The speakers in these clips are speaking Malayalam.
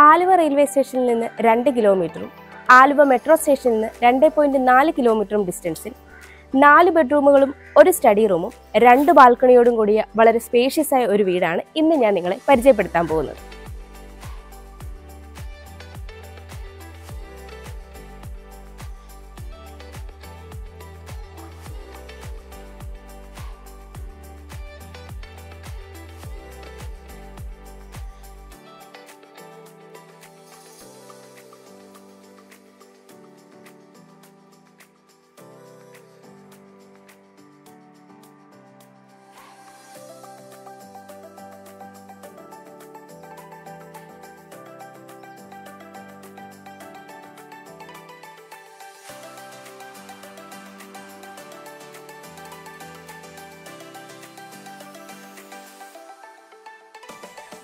ആലുവ റെയിൽവേ സ്റ്റേഷനിൽ നിന്ന് 2 കിലോമീറ്ററും ആലുവ മെട്രോ സ്റ്റേഷനിൽ നിന്ന് 2.4 കിലോമീറ്ററും ഡിസ്റ്റൻസിൽ 4 ബെഡ്റൂമുകളും ഒരു സ്റ്റഡി റൂമും 2 ബാൽക്കണിയോടും കൂടിയ വളരെ സ്പേഷ്യസ് ആയ ഒരു വീടാണ് ഇന്ന് ഞാൻ നിങ്ങളെ പരിചയപ്പെടുത്താൻ പോകുന്നത്.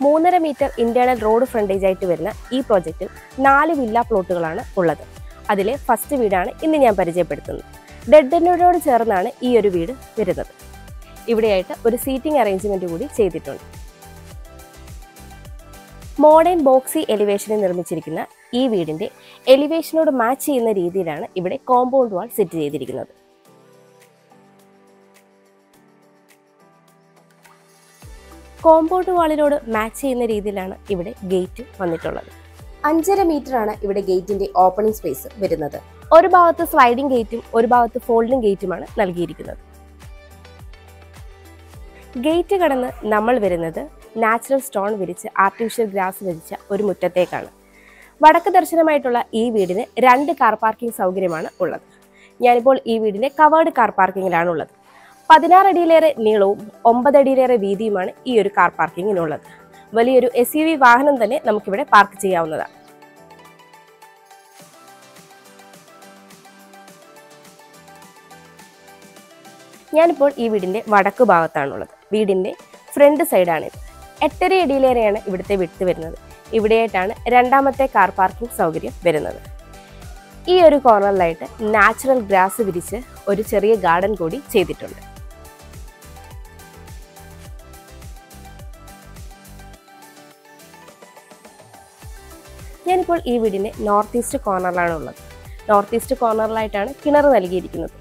മൂന്നര മീറ്റർ ഇന്റേണൽ റോഡ് ഫ്രണ്ടേജ് ആയിട്ട് വരുന്ന ഈ പ്രോജക്റ്റിൽ 4 വില്ല പ്ലോട്ടുകളാണ് ഉള്ളത്. അതിലെ ഫസ്റ്റ് വീടാണ് ഇന്ന് ഞാൻ പരിചയപ്പെടുത്തുന്നത്. ഡെഡ് എൻഡിനോട് ചേർന്നാണ് ഈ ഒരു വീട് വരുന്നത്. ഇവിടെയായിട്ട് ഒരു സീറ്റിംഗ് അറേഞ്ച്മെന്റ് കൂടി ചെയ്തിട്ടുണ്ട്. മോഡേൺ ബോക്സി എലിവേഷനിൽ നിർമ്മിച്ചിരിക്കുന്ന ഈ വീടിന്റെ എലിവേഷനോട് മാച്ച് ചെയ്യുന്ന രീതിയിലാണ് ഇവിടെ കോമ്പൗണ്ട് വാൾ സെറ്റ് ചെയ്തിരിക്കുന്നത്. കോമ്പൗണ്ട് വാളിനോട് മാച്ച് ചെയ്യുന്ന രീതിയിലാണ് ഇവിടെ ഗേറ്റ് വന്നിട്ടുള്ളത്. 5.5 മീറ്റർ ആണ് ഇവിടെ ഗേറ്റിന്റെ ഓപ്പണിംഗ് സ്പേസ് വരുന്നത്. ഒരു ഭാഗത്ത് സ്ലൈഡിംഗ് ഗേറ്റും ഒരു ഭാഗത്ത് ഫോൾഡിംഗ് ഗേറ്റുമാണ് നൽകിയിരിക്കുന്നത്. ഗേറ്റ് കടന്ന് നമ്മൾ വരുന്നത് നാച്ചുറൽ സ്റ്റോൺ വിരിച്ച് ആർട്ടിഫിഷ്യൽ ഗ്രാസ് വിരിച്ച ഒരു മുറ്റത്തേക്കാണ്. വടക്ക് ദർശനമായിട്ടുള്ള ഈ വീടിന് 2 കാർ പാർക്കിംഗ് സൗകര്യമാണ് ഉള്ളത്. ഞാനിപ്പോൾ ഈ വീടിന്റെ കവേർഡ് കാർ പാർക്കിങ്ങിലാണ് ഉള്ളത്. 16 അടിയിലേറെ നീളവും 9 അടിയിലേറെ വീതിയുമാണ് ഈ ഒരു കാർ പാർക്കിങ്ങിനുള്ളത്. വലിയൊരു SUV വാഹനം തന്നെ നമുക്കിവിടെ പാർക്ക് ചെയ്യാവുന്നതാണ്. ഞാനിപ്പോൾ ഈ വീടിന്റെ വടക്ക് ഭാഗത്താണുള്ളത്. വീടിന്റെ ഫ്രണ്ട് സൈഡാണിത്. 8.5 അടിയിലേറെയാണ് ഇവിടുത്തെ വിട്ട് വരുന്നത്. ഇവിടെയായിട്ടാണ് രണ്ടാമത്തെ കാർ പാർക്കിംഗ് സൗകര്യം വരുന്നത്. ഈ ഒരു കോർണറിലായിട്ട് നാച്ചുറൽ ഗ്രാസ് വിരിച്ച് ഒരു ചെറിയ ഗാർഡൻ കൂടി ചെയ്തിട്ടുണ്ട്. ഞാനിപ്പോൾ ഈ വീടിന്റെ നോർത്ത് ഈസ്റ്റ് കോർണറിലാണ് ഉള്ളത്. നോർത്ത് ഈസ്റ്റ് കോർണറിലായിട്ടാണ് കിണർ നൽകിയിരിക്കുന്നത്.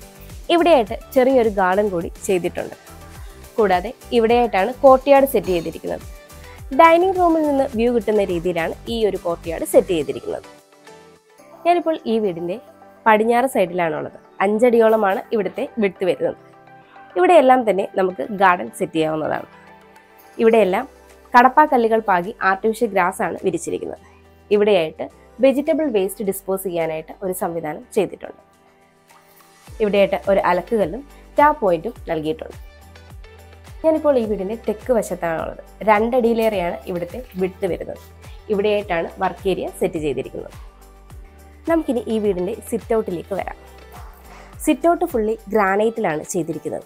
ഇവിടെയായിട്ട് ചെറിയൊരു ഗാർഡൻ കൂടി ചെയ്തിട്ടുണ്ട്. കൂടാതെ ഇവിടെയായിട്ടാണ് കോർട്ട്യാർഡ് സെറ്റ് ചെയ്തിരിക്കുന്നത്. ഡൈനിങ് റൂമിൽ നിന്ന് വ്യൂ കിട്ടുന്ന രീതിയിലാണ് ഈ ഒരു കോർട്ട്യാർഡ് സെറ്റ് ചെയ്തിരിക്കുന്നത്. ഞാനിപ്പോൾ ഈ വീടിന്റെ പടിഞ്ഞാറ് സൈഡിലാണുള്ളത്. 5 അടിയോളമാണ് ഇവിടുത്തെ വിഡ്ത് വരുന്നത്. ഇവിടെയെല്ലാം തന്നെ നമുക്ക് ഗാർഡൻ സെറ്റ് ചെയ്യാവുന്നതാണ്. ഇവിടെയെല്ലാം കടപ്പാക്കല്ലുകൾ പാകി ആർട്ടിഫിഷ്യൽ ഗ്രാസ് ആണ് വിരിച്ചിരിക്കുന്നത്. ഇവിടെയായിട്ട് വെജിറ്റബിൾ വേസ്റ്റ് ഡിസ്പോസ് ചെയ്യാനായിട്ട് ഒരു സംവിധാനം ചെയ്തിട്ടുണ്ട്. ഇവിടെയായിട്ട് ഒരു അലക്കുകല്ലും ടാപ്പ് പോയിന്റും നൽകിയിട്ടുണ്ട്. ഞാനിപ്പോൾ ഈ വീടിന്റെ തെക്ക് വശത്താണുള്ളത്. 2 അടിയിലേറെയാണ് ഇവിടുത്തെ വിഡ്ത് വരുന്നത്. ഇവിടെയായിട്ടാണ് വർക്ക് ഏരിയ സെറ്റ് ചെയ്തിരിക്കുന്നത്. നമുക്കിനി ഈ വീടിന്റെ സിറ്റ് ഔട്ടിലേക്ക് വരാം. സിറ്റ് ഔട്ട് ഫുള്ളി ഗ്രാനൈറ്റിലാണ് ചെയ്തിരിക്കുന്നത്.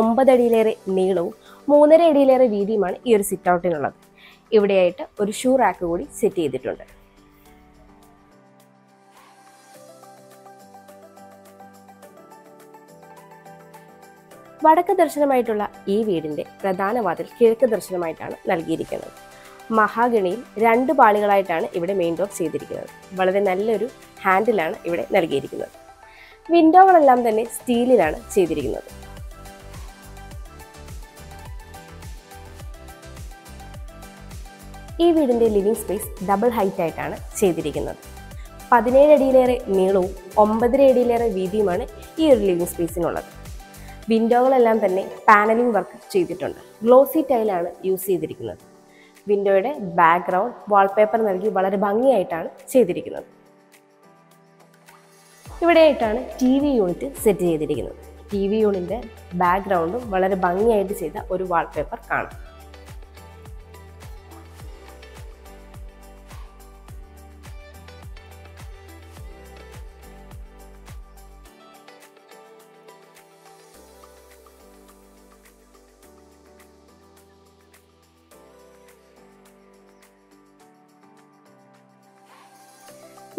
9 അടിയിലേറെ നീളവും 3.5 അടിയിലേറെ വീതിയുമാണ് ഈ ഒരു സിറ്റ് ഔട്ടിനുള്ളത്. ഇവിടെയായിട്ട് ഒരു ഷൂ റാക്ക് കൂടി സെറ്റ് ചെയ്തിട്ടുണ്ട്. വടക്ക് ദർശനമായിട്ടുള്ള ഈ വീടിന്റെ പ്രധാന വാതിൽ കിഴക്ക് ദർശനമായിട്ടാണ് നൽകിയിരിക്കുന്നത്. മഹാഗണിയിൽ 2 പാളികളായിട്ടാണ് ഇവിടെ മെയിൻ ഡോർ ചെയ്തിരിക്കുന്നത്. വളരെ നല്ലൊരു ഹാൻഡിലാണ് ഇവിടെ നൽകിയിരിക്കുന്നത്. വിൻഡോകളെല്ലാം തന്നെ സ്റ്റീലിലാണ് ചെയ്തിരിക്കുന്നത്. ഈ വീടിന്റെ ലിവിംഗ് സ്പേസ് ഡബിൾ ഹൈറ്റ് ആയിട്ടാണ് ചെയ്തിരിക്കുന്നത്. 17 അടിയിലേറെ നീളവും 9.5 അടിയിലേറെ വീതിയുമാണ് ഈ ഒരു ലിവിംഗ് സ്പേസിനുള്ളത്. വിൻഡോകളെല്ലാം തന്നെ പാനലിംഗ് വർക്ക് ചെയ്തിട്ടുണ്ട്. ഗ്ലോസി ടൈലാണ് യൂസ് ചെയ്തിരിക്കുന്നത്. വിൻഡോയുടെ ബാക്ക്ഗ്രൗണ്ട് വാൾപേപ്പർ നൽകി വളരെ ഭംഗിയായിട്ടാണ് ചെയ്തിരിക്കുന്നത്. ഇവിടെയായിട്ടാണ് TV യൂണിറ്റ് സെറ്റ് ചെയ്തിരിക്കുന്നത്. TV യൂണിറ്റിന്റെ ബാക്ക്ഗ്രൗണ്ടും വളരെ ഭംഗിയായിട്ട് ചെയ്ത ഒരു വാൾപേപ്പർ കാണാം.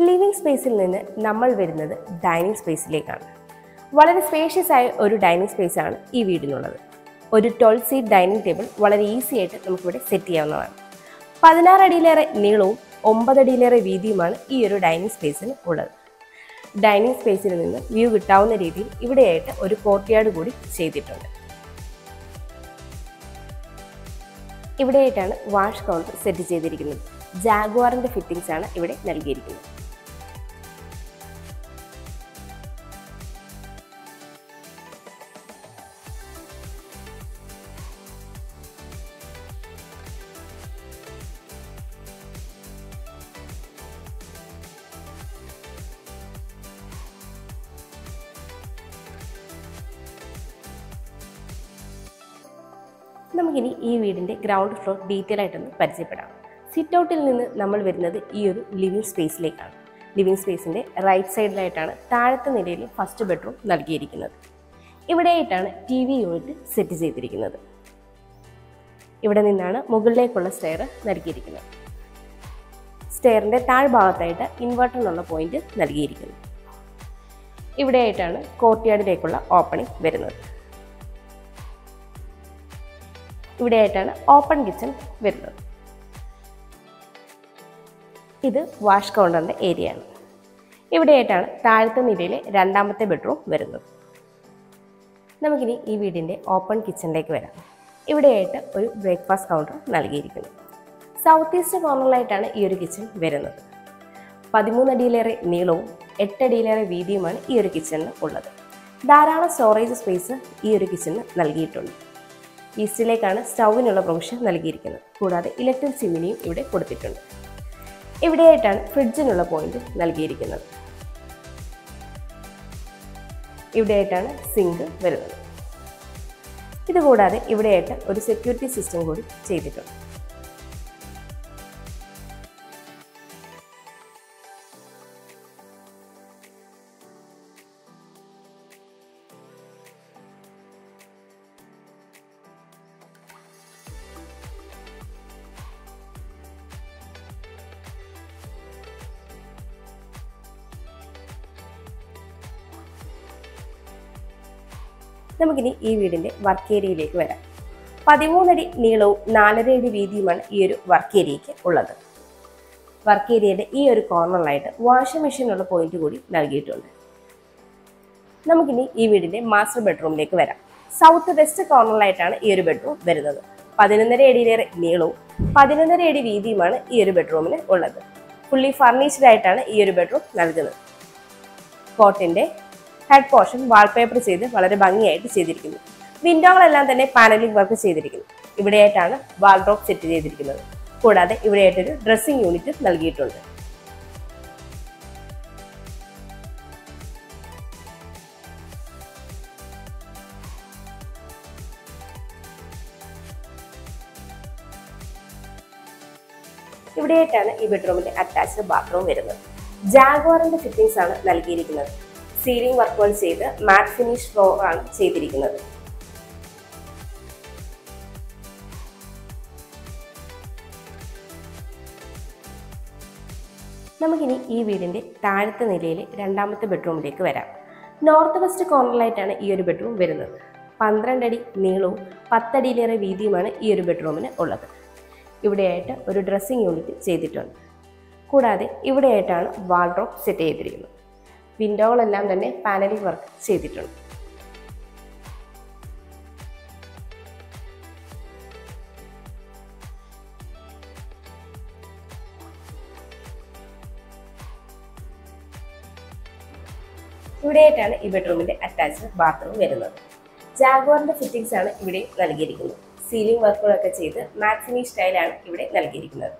ലിവിംഗ് സ്പേസിൽ നിന്ന് നമ്മൾ വരുന്നത് ഡൈനിങ് സ്പേസിലേക്കാണ്. വളരെ സ്പേഷ്യസ് ആയ ഒരു ഡൈനിങ് സ്പേസ് ആണ് ഈ വീടിനുള്ളത്. ഒരു 12 സീറ്റ് ഡൈനിങ് ടേബിൾ വളരെ ഈസി ആയിട്ട് നമുക്കിവിടെ സെറ്റ് ചെയ്യാവുന്നതാണ്. 16 അടിയിലേറെ നീളവും 9 അടിയിലേറെ വീതിയുമാണ് ഈ ഒരു ഡൈനിങ് സ്പേസിന് ഉള്ളത്. ഡൈനിങ് സ്പേസിൽ നിന്ന് വ്യൂ കിട്ടാവുന്ന രീതിയിൽ ഇവിടെയായിട്ട് ഒരു കോർട്ട്യാർഡ് കൂടി ചെയ്തിട്ടുണ്ട്. ഇവിടെയായിട്ടാണ് വാഷ് കൗണ്ടർ സെറ്റ് ചെയ്തിരിക്കുന്നത്. ജാഗ്വാറിന്റെ ഫിറ്റിംഗ്സ് ആണ് ഇവിടെ നൽകിയിരിക്കുന്നത്. നമുക്കിനി ഈ വീടിൻ്റെ ഗ്രൗണ്ട് ഫ്ലോർ ഡീറ്റെയിൽ ആയിട്ടൊന്ന് പരിചയപ്പെടാം. സിറ്റ് ഔട്ടിൽ നിന്ന് നമ്മൾ വരുന്നത് ഈ ഒരു ലിവിംഗ് സ്പേസിലേക്കാണ്. ലിവിംഗ് സ്പേസിൻ്റെ റൈറ്റ് സൈഡിലായിട്ടാണ് താഴത്തെ നിലയിൽ ഫസ്റ്റ് ബെഡ്റൂം നൽകിയിരിക്കുന്നത്. ഇവിടെയായിട്ടാണ് TV യൂണിറ്റ് സെറ്റ് ചെയ്തിരിക്കുന്നത്. ഇവിടെ നിന്നാണ് മുകളിലേക്കുള്ള സ്റ്റെയർ നൽകിയിരിക്കുന്നത്. സ്റ്റെയറിൻ്റെ താഴ്ഭാഗത്തായിട്ട് ഇൻവെർട്ടറിനുള്ള പോയിന്റ് നൽകിയിരിക്കുന്നു. ഇവിടെയായിട്ടാണ് കോർട്ട്യാർഡിലേക്കുള്ള ഓപ്പണിംഗ് വരുന്നത്. ഇവിടെയായിട്ടാണ് ഓപ്പൺ കിച്ചൺ വരുന്നത്. ഇത് വാഷ് കൗണ്ടറിൻ്റെ ഏരിയ ആണ്. ഇവിടെയായിട്ടാണ് താഴത്തെ നിലയിലെ രണ്ടാമത്തെ ബെഡ്റൂം വരുന്നത്. നമുക്കിനി ഈ വീടിൻ്റെ ഓപ്പൺ കിച്ചണിലേക്ക് വരാം. ഇവിടെയായിട്ട് ഒരു ബ്രേക്ക്ഫാസ്റ്റ് കൗണ്ടർ നൽകിയിരിക്കുന്നു. സൗത്ത് ഈസ്റ്റ് കോർണറിലായിട്ടാണ് ഈ ഒരു കിച്ചൺ വരുന്നത്. 13 അടിയിലേറെ നീളവും 8 അടിയിലേറെ വീതിയുമാണ് ഈ ഒരു കിച്ചണിന് ഉള്ളത്. ധാരാളം സ്റ്റോറേജ് സ്പേസ് ഈ ഒരു കിച്ചണിന് നൽകിയിട്ടുണ്ട്. ഈസ്റ്റിലേക്കാണ് സ്റ്റൗവിനുള്ള പ്രൊവിഷൻ നൽകിയിരിക്കുന്നത്. കൂടാതെ ഇലക്ട്രിക് ചിമ്മിനിയും ഇവിടെ കൊടുത്തിട്ടുണ്ട്. ഇവിടെയായിട്ടാണ് ഫ്രിഡ്ജിനുള്ള പോയിന്റ് നൽകിയിരിക്കുന്നത്. ഇവിടെയായിട്ടാണ് സിങ്ക് വരുന്നത്. ഇതുകൂടാതെ ഇവിടെയായിട്ട് ഒരു സെക്യൂരിറ്റി സിസ്റ്റം കൂടി ചെയ്തിട്ടുണ്ട്. നമുക്കിനി ഈ വീടിൻ്റെ വർക്ക് ഏരിയയിലേക്ക് വരാം. 13 അടി നീളവും 4.5 അടി വീതിയുമാണ് ഈ ഒരു വർക്ക് ഏരിയയ്ക്ക് ഉള്ളത്. വർക്ക് ഏരിയയുടെ ഈ ഒരു കോർണറിലായിട്ട് വാഷിംഗ് മെഷീനുള്ള പോയിന്റ് കൂടി നൽകിയിട്ടുണ്ട്. നമുക്കിനി ഈ വീടിൻ്റെ മാസ്റ്റർ ബെഡ്റൂമിലേക്ക് വരാം. സൗത്ത് വെസ്റ്റ് കോർണറിലായിട്ടാണ് ഈ ഒരു ബെഡ്റൂം വരുന്നത്. 11.5 അടിയിലേറെ നീളവും 11.5 അടി വീതിയുമാണ് ഈ ഒരു ബെഡ്റൂമിന് ഉള്ളത്. ഫുള്ളി ഫർണിഷ്ഡ് ആയിട്ടാണ് ഈ ഒരു ബെഡ്റൂം നൽകുന്നത്. കോട്ടിൻ്റെ ഹെഡ് പോർഷൻ വാൾപേപ്പർ ചെയ്ത് വളരെ ഭംഗിയായിട്ട് ചെയ്തിരിക്കുന്നു. വിൻഡോകളെല്ലാം തന്നെ പാനലിംഗ് വർക്ക് ചെയ്തിരിക്കുന്നു. ഇവിടെയായിട്ടാണ് വാൾഡ്രോബ് സെറ്റ് ചെയ്തിരിക്കുന്നത്. കൂടാതെ ഇവിടെയായിട്ടൊരു ഡ്രസ്സിംഗ് യൂണിറ്റ് നൽകിയിട്ടുണ്ട്. ഇവിടെയായിട്ടാണ് ഈ ബെഡ്റൂമിന്റെ അറ്റാച്ച്ഡ് ബാത്റൂം വരുന്നത്. ജാഗ്വാറിന്റെ ഫിറ്റിംഗ്സ് ആണ് നൽകിയിരിക്കുന്നത്. സീലിംഗ് വർക്കുകൾ ചെയ്ത് മാറ്റ് ഫിനിഷ് ഫ്ലോർ ആണ് ചെയ്തിരിക്കുന്നത്. നമുക്കിനി ഈ വീടിന്റെ താഴത്തെ നിലയിലെ രണ്ടാമത്തെ ബെഡ്റൂമിലേക്ക് വരാം. നോർത്ത് വെസ്റ്റ് കോർണറിലായിട്ടാണ് ഈ ഒരു ബെഡ്റൂം വരുന്നത്. 12 അടി നീളവും 10 അടിയിലേറെ വീതിയുമാണ് ഈ ഒരു ബെഡ്റൂമിന് ഉള്ളത്. ഇവിടെയായിട്ട് ഒരു ഡ്രസ്സിംഗ് യൂണിറ്റ് ചെയ്തിട്ടുണ്ട്. കൂടാതെ ഇവിടെയായിട്ടാണ് വാർഡ്രോബ് സെറ്റ് ചെയ്തിരിക്കുന്നത്. വിൻഡോകളെല്ലാം തന്നെ പാനലിംഗ് വർക്ക് ചെയ്തിട്ടുണ്ട്. ഇവിടെയായിട്ടാണ് ഈ ബെഡ്റൂമിന്റെ അറ്റാച്ച്ഡ് ബാത്റൂം വരുന്നത്. ജാഗ്വാറിന്റെ ഫിറ്റിംഗ്സ് ആണ് ഇവിടെ നൽകിയിരിക്കുന്നത്. സീലിംഗ് വർക്കുകളൊക്കെ ചെയ്ത് മാറ്റ് ഫിനിഷ് സ്റ്റൈലാണ് ഇവിടെ നൽകിയിരിക്കുന്നത്.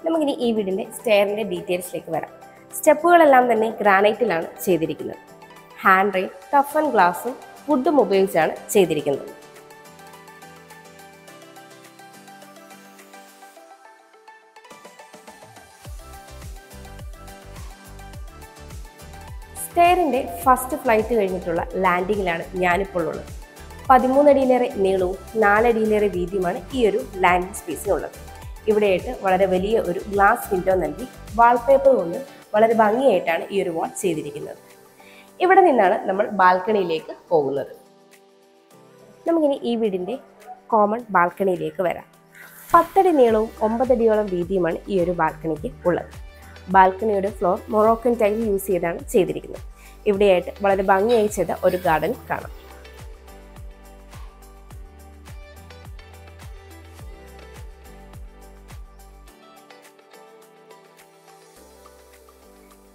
നമുക്കിനി ഈ വീടിന്റെ സ്റ്റെയറിന്റെ ഡീറ്റെയിൽസിലേക്ക് വരാം. സ്റ്റെപ്പുകളെല്ലാം തന്നെ ഗ്രാനൈറ്റിലാണ് ചെയ്തിരിക്കുന്നത്. ഹാൻഡ് റെയിൽ ടഫ് ആൻഡ് ഗ്ലാസും വുഡും ഉപയോഗിച്ചാണ് ചെയ്തിരിക്കുന്നത്. സ്റ്റെയറിൻ്റെ ഫസ്റ്റ് ഫ്ലൈറ്റ് കഴിഞ്ഞിട്ടുള്ള ലാൻഡിങ്ങിലാണ് ഞാനിപ്പോൾ ഉള്ളത്. 13 അടിയിലേറെ നീളവും 4 അടിയിലേറെ വീതിയുമാണ് ഈ ഒരു ലാൻഡിംഗ് സ്പേസിനുള്ളത്. ഇവിടെയായിട്ട് വളരെ വലിയ ഒരു ഗ്ലാസ് വിൻഡോ നൽകി വാൾപേപ്പർ കൊണ്ട് വളരെ ഭംഗിയായിട്ടാണ് ഈ ഒരു വാൾ ചെയ്തിരിക്കുന്നത്. ഇവിടെ നിന്നാണ് നമ്മൾ ബാൽക്കണിയിലേക്ക് പോകുന്നത്. നമുക്കിനി ഈ വീടിൻ്റെ കോമൺ ബാൽക്കണിയിലേക്ക് വരാം. 10 അടി നീളവും 9 അടിയോളം വീതിയുമാണ് ഈ ഒരു ബാൽക്കണിക്ക് ഉള്ളത്. ബാൽക്കണിയുടെ ഫ്ലോർ മൊറോക്കൻ ടൈൽ യൂസ് ചെയ്താണ് ചെയ്തിരിക്കുന്നത്. ഇവിടെയായിട്ട് വളരെ ഭംഗിയായി ചെയ്ത ഒരു ഗാർഡൻ കാണാം.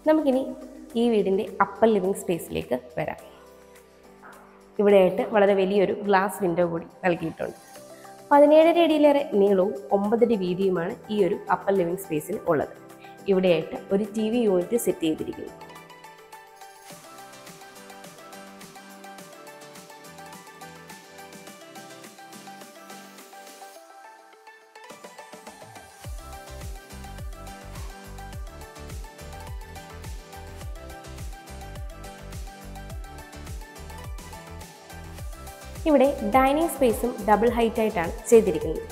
നമുക്കിനി ഈ വീടിൻ്റെ അപ്പർ ലിവിങ് സ്പേസിലേക്ക് വരാം. ഇവിടെയായിട്ട് വളരെ വലിയൊരു ഗ്ലാസ് വിൻഡോ കൂടി നൽകിയിട്ടുണ്ട്. 17 അടിയിലേറെ നീളവും 9 അടി വീതിയുമാണ് ഈ ഒരു അപ്പർ ലിവിങ് സ്പേസിന് ഉള്ളത്. ഇവിടെയായിട്ട് ഒരു TV യൂണിറ്റ് സെറ്റ് ചെയ്തിരിക്കുന്നു. ഇവിടെ ഡൈനിങ് സ്പേസും ഡബിൾ ഹൈറ്റ് ആയിട്ടാണ് ചെയ്തിരിക്കുന്നത്.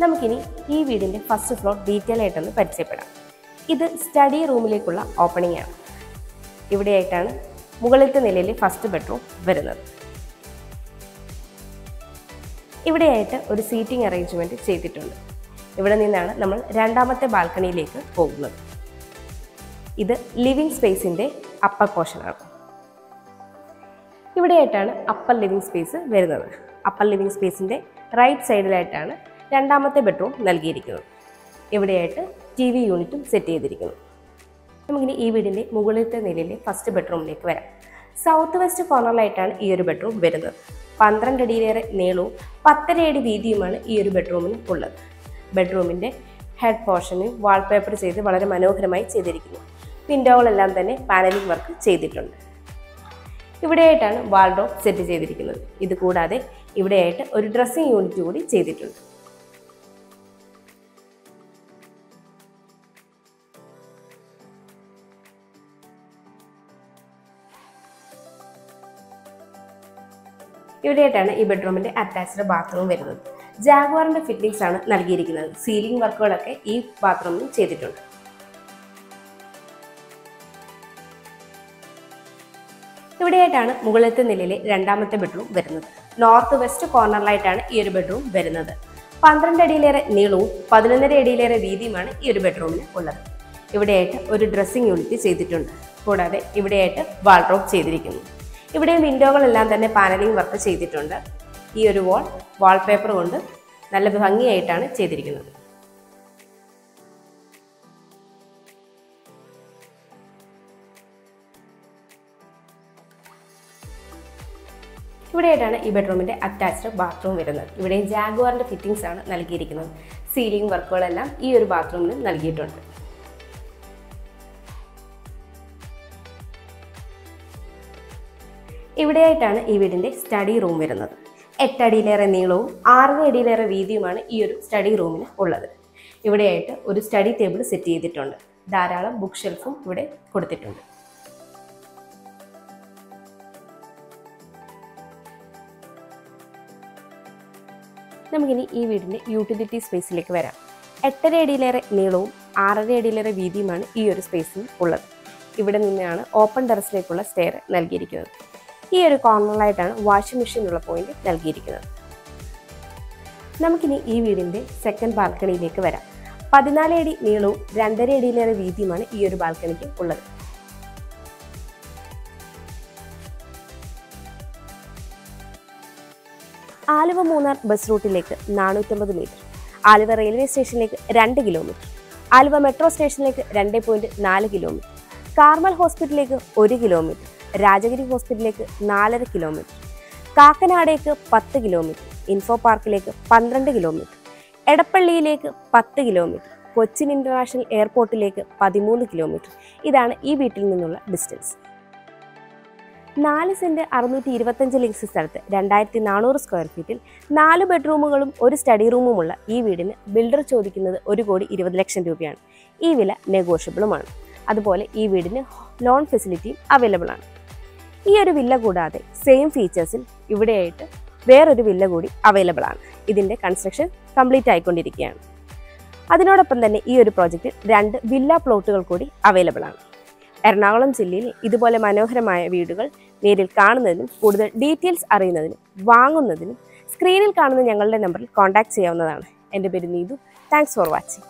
നമുക്കിനി ഈ വീടിൻ്റെ ഫസ്റ്റ് ഫ്ലോർ ഡീറ്റെയിൽ ആയിട്ടൊന്ന് പരിചയപ്പെടാം. ഇത് സ്റ്റഡി റൂമിലേക്കുള്ള ഓപ്പണിംഗ് ആണ്. ഇവിടെയായിട്ടാണ് മുകളിലത്തെ നിലയിലെ ഫസ്റ്റ് ബെഡ്റൂം വരുന്നത്. ഇവിടെയായിട്ട് ഒരു സീറ്റിംഗ് അറേഞ്ച്മെൻറ്റ് ചെയ്തിട്ടുണ്ട്. ഇവിടെ നിന്നാണ് നമ്മൾ രണ്ടാമത്തെ ബാൽക്കണിയിലേക്ക് പോകുന്നത്. ഇത് ലിവിങ് സ്പേസിൻ്റെ അപ്പർ പോർഷനാണ്. ഇവിടെയായിട്ടാണ് അപ്പർ ലിവിങ് സ്പേസ് വരുന്നത്. അപ്പർ ലിവിങ് സ്പേസിൻ്റെ റൈറ്റ് സൈഡിലായിട്ടാണ് രണ്ടാമത്തെ ബെഡ്റൂം നൽകിയിരിക്കുന്നത്. ഇവിടെയായിട്ട് TV യൂണിറ്റും സെറ്റ് ചെയ്തിരിക്കുന്നു. നമുക്കിനി ഈ വീടിൻ്റെ മുകളിലത്തെ നിലയിലെ ഫസ്റ്റ് ബെഡ്റൂമിലേക്ക് വരാം. സൗത്ത് വെസ്റ്റ് കോർണറിലായിട്ടാണ് ഈ ഒരു ബെഡ്റൂം വരുന്നത്. 12 അടിയിലേറെ നീളവും 10 അടി വീതിയുമാണ് ഈ ഒരു ബെഡ്റൂമിന് ഉള്ളത്. ബെഡ്റൂമിൻ്റെ ഹെഡ് പോർഷനിൽ വാൾപേപ്പർ ചെയ്ത് വളരെ മനോഹരമായി ചെയ്തിരിക്കുന്നു. വിൻഡോകളെല്ലാം തന്നെ പാനലിംഗ് വർക്ക് ചെയ്തിട്ടുണ്ട്. ഇവിടെയായിട്ടാണ് വാൾഡ്രോബ് സെറ്റ് ചെയ്തിരിക്കുന്നത്. ഇത് കൂടാതെ ഇവിടെയായിട്ട് ഒരു ഡ്രസ്സിംഗ് യൂണിറ്റ് കൂടി ചെയ്തിട്ടുണ്ട്. ഇവിടെയായിട്ടാണ് ഈ ബെഡ്റൂമിൻ്റെ അറ്റാച്ച്ഡ് ബാത്റൂം വരുന്നത്. ജാഗ്വാറിൻ്റെ ഫിറ്റിംഗ്സ് ആണ് നൽകിയിരിക്കുന്നത്. സീലിംഗ് വർക്കുകളൊക്കെ ഈ ബാത്റൂമിൽ ചെയ്തിട്ടുണ്ട്. ഇവിടെയായിട്ടാണ് മുകളിലത്തെ നിലയിലെ രണ്ടാമത്തെ ബെഡ്റൂം വരുന്നത്. നോർത്ത് വെസ്റ്റ് കോർണറിലായിട്ടാണ് ഈ ഒരു ബെഡ്റൂം വരുന്നത്. 12 അടിയിലേറെ നീളവും 11.5 അടിയിലേറെ വീതിയുമാണ് ഈ ഒരു ബെഡ്റൂമിന് ഉള്ളത്. ഇവിടെയായിട്ട് ഒരു ഡ്രസ്സിംഗ് യൂണിറ്റ് ചെയ്തിട്ടുണ്ട്. കൂടാതെ ഇവിടെയായിട്ട് വാൾഡ്രോബ് ചെയ്തിരിക്കുന്നു. ഇവിടെ വിൻഡോകളെല്ലാം തന്നെ പാനലിംഗ് വർക്ക് ചെയ്തിട്ടുണ്ട്. ഈ ഒരു വാൾപേപ്പർ കൊണ്ട് നല്ല ഭംഗിയായിട്ടാണ് ചെയ്തിരിക്കുന്നത്. ഇവിടെയായിട്ടാണ് ഈ ബെഡ്റൂമിൻ്റെ അറ്റാച്ച്ഡ് ബാത്റൂം വരുന്നത്. ഇവിടെ ജാഗ്വാറിൻ്റെ ഫിറ്റിംഗ്സ് ആണ് നൽകിയിരിക്കുന്നത്. സീലിംഗ് വർക്കുകളെല്ലാം ഈ ഒരു ബാത്റൂമിൽ നൽകിയിട്ടുണ്ട്. ഇവിടെയായിട്ടാണ് ഈ വീടിൻ്റെ സ്റ്റഡി റൂം വരുന്നത്. 8 അടിയിലേറെ നീളവും 6 അടിയിലേറെ വീതിയുമാണ് ഈ ഒരു സ്റ്റഡി റൂമിന് ഉള്ളത്. ഇവിടെയായിട്ട് ഒരു സ്റ്റഡി ടേബിൾ സെറ്റ് ചെയ്തിട്ടുണ്ട്. ധാരാളം ബുക്ക് ഷെൽഫും ഇവിടെ കൊടുത്തിട്ടുണ്ട്. നമുക്കിനി ഈ വീടിൻ്റെ യൂട്ടിലിറ്റി സ്പേസിലേക്ക് വരാം. 8.5 അടിയിലേറെ നീളവും 6.5 അടിയിലേറെ വീതിയുമാണ് ഈ ഒരു സ്പേസിൽ ഉള്ളത്. ഇവിടെ നിന്നാണ് ഓപ്പൺ ടെറസിലേക്കുള്ള സ്റ്റെയർ നൽകിയിരിക്കുന്നത്. ഈ ഒരു കോർണറിലായിട്ടാണ് വാഷിംഗ് മെഷീനുള്ള പോയിന്റ് നൽകിയിരിക്കുന്നത്. നമുക്കിനി ഈ വീടിൻ്റെ സെക്കൻഡ് ബാൽക്കണിയിലേക്ക് വരാം. 14 അടി നീളവും 2.5 അടിയിലേറെ വീതിയുമാണ് ഈ ഒരു ബാൽക്കണിക്ക് ഉള്ളത്. ആലുവ മൂന്നാർ ബസ് റൂട്ടിലേക്ക് 450 മീറ്റർ, ആലുവ റെയിൽവേ സ്റ്റേഷനിലേക്ക് 2 കിലോമീറ്റർ, ആലുവ മെട്രോ സ്റ്റേഷനിലേക്ക് 2.4 കിലോമീറ്റർ, കാർമൽ ഹോസ്പിറ്റലിലേക്ക് 1 കിലോമീറ്റർ, രാജഗിരി ഹോസ്പിറ്റലിലേക്ക് 4.5 കിലോമീറ്റർ, കാക്കനാടേക്ക് 10 കിലോമീറ്റർ, ഇൻഫോ പാർക്കിലേക്ക് 12 കിലോമീറ്റർ, എടപ്പള്ളിയിലേക്ക് 10 കിലോമീറ്റർ, കൊച്ചിൻ ഇന്റർനാഷണൽ എയർപോർട്ടിലേക്ക് 13 കിലോമീറ്റർ. ഇതാണ് ഈ വീട്ടിൽ നിന്നുള്ള ഡിസ്റ്റൻസ്. 4 സെന്റ് 625 ലിങ്സ് സ്ഥലത്ത് 2400 സ്ക്വയർ ഫീറ്റിൽ 4 ബെഡ്റൂമുകളും 1 സ്റ്റഡി റൂമുമുള്ള ഈ വീടിന് ബിൽഡർ ചോദിക്കുന്നത് 1,20,00,000 രൂപയാണ്. ഈ വില നെഗോഷ്യബിളുമാണ്. അതുപോലെ ഈ വീടിന് ലോൺ ഫെസിലിറ്റിയും അവൈലബിൾ ആണ്. ഈ ഒരു വില്ല കൂടാതെ സെയിം ഫീച്ചേഴ്സിൽ ഇവിടെയായിട്ട് വേറൊരു വില്ല കൂടി അവൈലബിൾ ആണ്. ഇതിൻ്റെ കൺസ്ട്രക്ഷൻ കംപ്ലീറ്റ് ആയിക്കൊണ്ടിരിക്കുകയാണ്. അതിനോടൊപ്പം തന്നെ ഈ ഒരു പ്രോജക്റ്റിൽ 2 വില്ല പ്ലോട്ടുകൾ കൂടി അവൈലബിൾ ആണ്. എറണാകുളം ജില്ലയിൽ ഇതുപോലെ മനോഹരമായ വീടുകൾ നേരിൽ കാണുന്നതിനും കൂടുതൽ ഡീറ്റെയിൽസ് അറിയുന്നതിനും വാങ്ങുന്നതിനും സ്ക്രീനിൽ കാണുന്ന ഞങ്ങളുടെ നമ്പറിൽ കോൺടാക്ട് ചെയ്യാവുന്നതാണ്. എൻ്റെ പേര് നീതു. Thanks for watching.